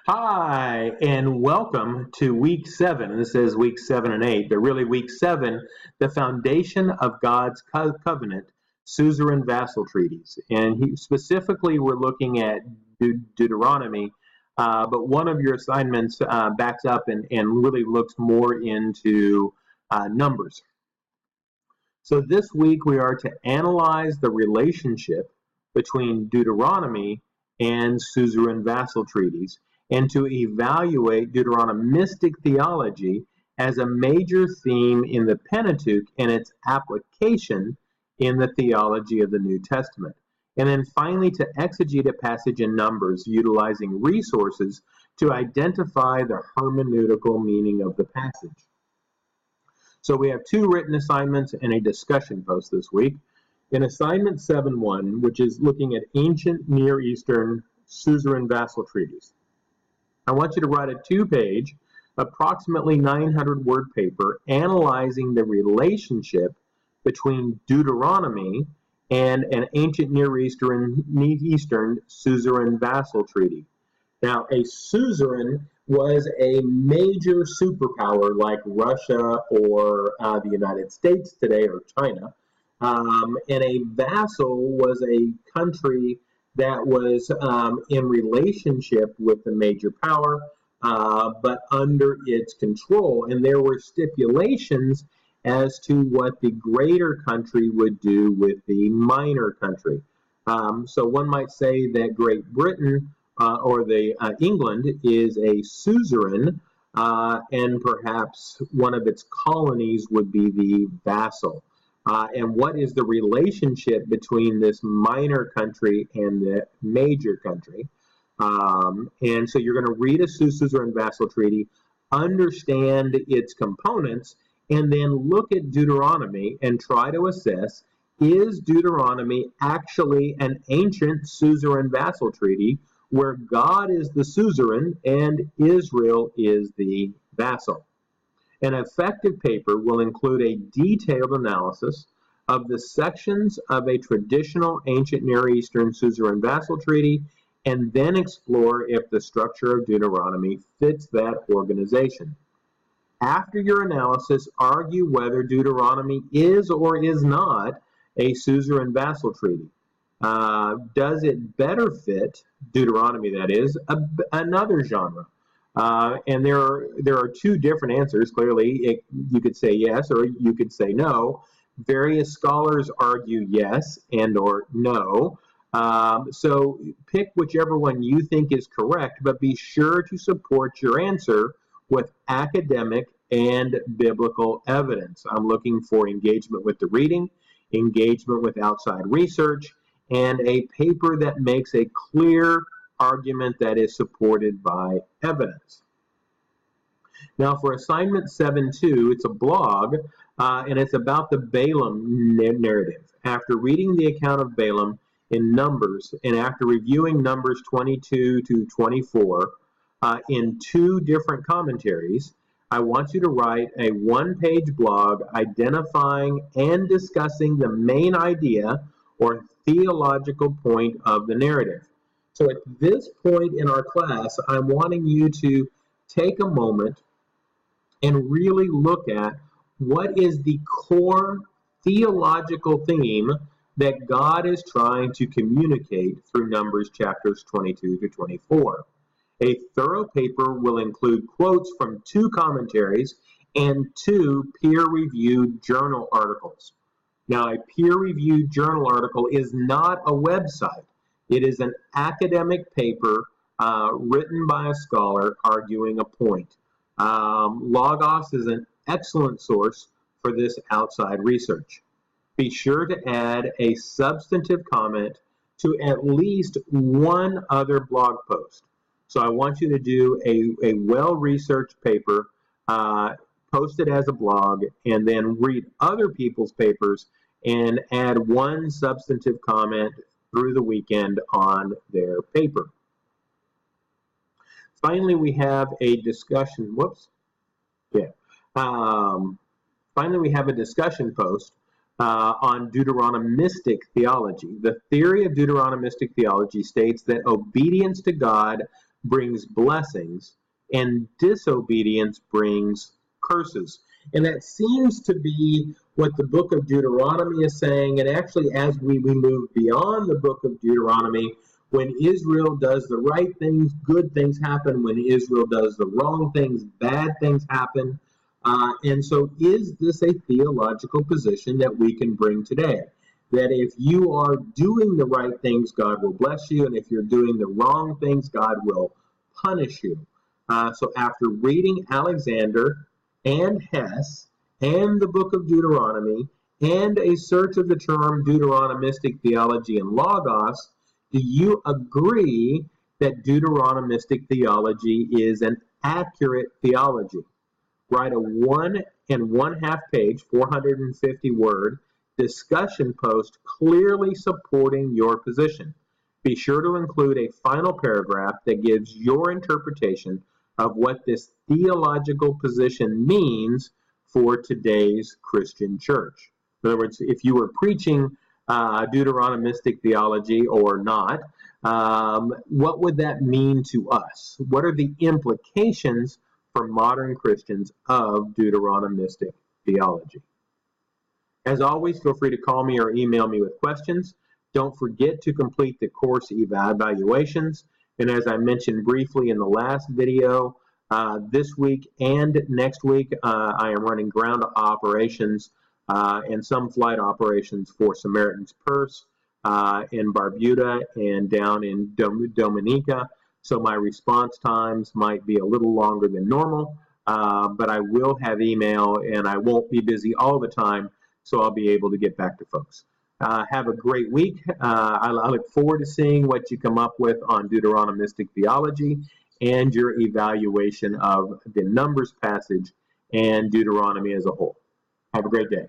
Hi, and welcome to week 7. This is week 7 and 8, but really week 7, the foundation of God's covenant, suzerain vassal treaties. And specifically, we're looking at Deuteronomy, but one of your assignments backs up and really looks more into Numbers. So this week, we are to analyze the relationship between Deuteronomy and suzerain vassal treaties, and to evaluate Deuteronomistic theology as a major theme in the Pentateuch and its application in the theology of the New Testament. And then finally, to exegete a passage in Numbers utilizing resources to identify the hermeneutical meaning of the passage. So we have 2 written assignments and a discussion post this week. In assignment 7.1, which is looking at ancient Near Eastern suzerain vassal treaties, I want you to write a 2-page, approximately 900-word paper analyzing the relationship between Deuteronomy and an ancient Near Eastern suzerain vassal treaty. Now, a suzerain was a major superpower like Russia or the United States today, or China, and a vassal was a country that was in relationship with the major power, but under its control. And there were stipulations as to what the greater country would do with the minor country. So one might say that Great Britain or England is a suzerain, and perhaps one of its colonies would be the vassal. And what is the relationship between this minor country and the major country? And so you're going to read a suzerain vassal treaty, understand its components, and then look at Deuteronomy and try to assess, is Deuteronomy actually an ancient suzerain vassal treaty where God is the suzerain and Israel is the vassal? An effective paper will include a detailed analysis of the sections of a traditional ancient Near Eastern suzerain vassal treaty, and then explore if the structure of Deuteronomy fits that organization. After your analysis, argue whether Deuteronomy is or is not a suzerain vassal treaty. Does it better fit, Deuteronomy that is, another genre? And there are 2 different answers. Clearly, you could say yes or you could say no. Various scholars argue yes and or no. So pick whichever one you think is correct, but be sure to support your answer with academic and biblical evidence. I'm looking for engagement with the reading, engagement with outside research, and a paper that makes a clear argument that is supported by evidence. Now for assignment 7.2, it's a blog, and it's about the Balaam narrative. After reading the account of Balaam in Numbers, and after reviewing Numbers 22 to 24 in 2 different commentaries, I want you to write a 1-page blog identifying and discussing the main idea or theological point of the narrative. So at this point in our class, I'm wanting you to take a moment and really look at what is the core theological theme that God is trying to communicate through Numbers chapters 22 to 24. A thorough paper will include quotes from 2 commentaries and 2 peer-reviewed journal articles. Now, a peer-reviewed journal article is not a website. It is an academic paper written by a scholar arguing a point. Logos is an excellent source for this outside research. Be sure to add a substantive comment to at least 1 other blog post. So I want you to do a well-researched paper, post it as a blog, and then read other people's papers and add 1 substantive comment through the weekend on their paper. Finally, we have a discussion, finally, we have a discussion post on Deuteronomistic theology. The theory of Deuteronomistic theology states that obedience to God brings blessings, and disobedience brings curses. And that seems to be what the book of Deuteronomy is saying. And actually, as we move beyond the book of Deuteronomy, when Israel does the right things, good things happen. When Israel does the wrong things, bad things happen. And so is this a theological position that we can bring today? That if you are doing the right things, God will bless you. And if you're doing the wrong things, God will punish you. So after reading Alexander and Hess and the book of Deuteronomy and a search of the term Deuteronomistic theology and logos, do you agree that Deuteronomistic theology is an accurate theology? Write a 1 1/2 page, 450 word discussion post clearly supporting your position. Be sure to include a final paragraph that gives your interpretation of what this theological position means for today's Christian church. In other words, if you were preaching Deuteronomistic theology or not, what would that mean to us? What are the implications for modern Christians of Deuteronomistic theology? As always, feel free to call me or email me with questions. Don't forget to complete the course evaluations. And as I mentioned briefly in the last video, this week and next week, I am running ground operations and some flight operations for Samaritan's Purse in Barbuda and down in Dominica. So my response times might be a little longer than normal, but I will have email and I won't be busy all the time, so I'll be able to get back to folks. Have a great week. I look forward to seeing what you come up with on Deuteronomistic theology and your evaluation of the Numbers passage and Deuteronomy as a whole. Have a great day.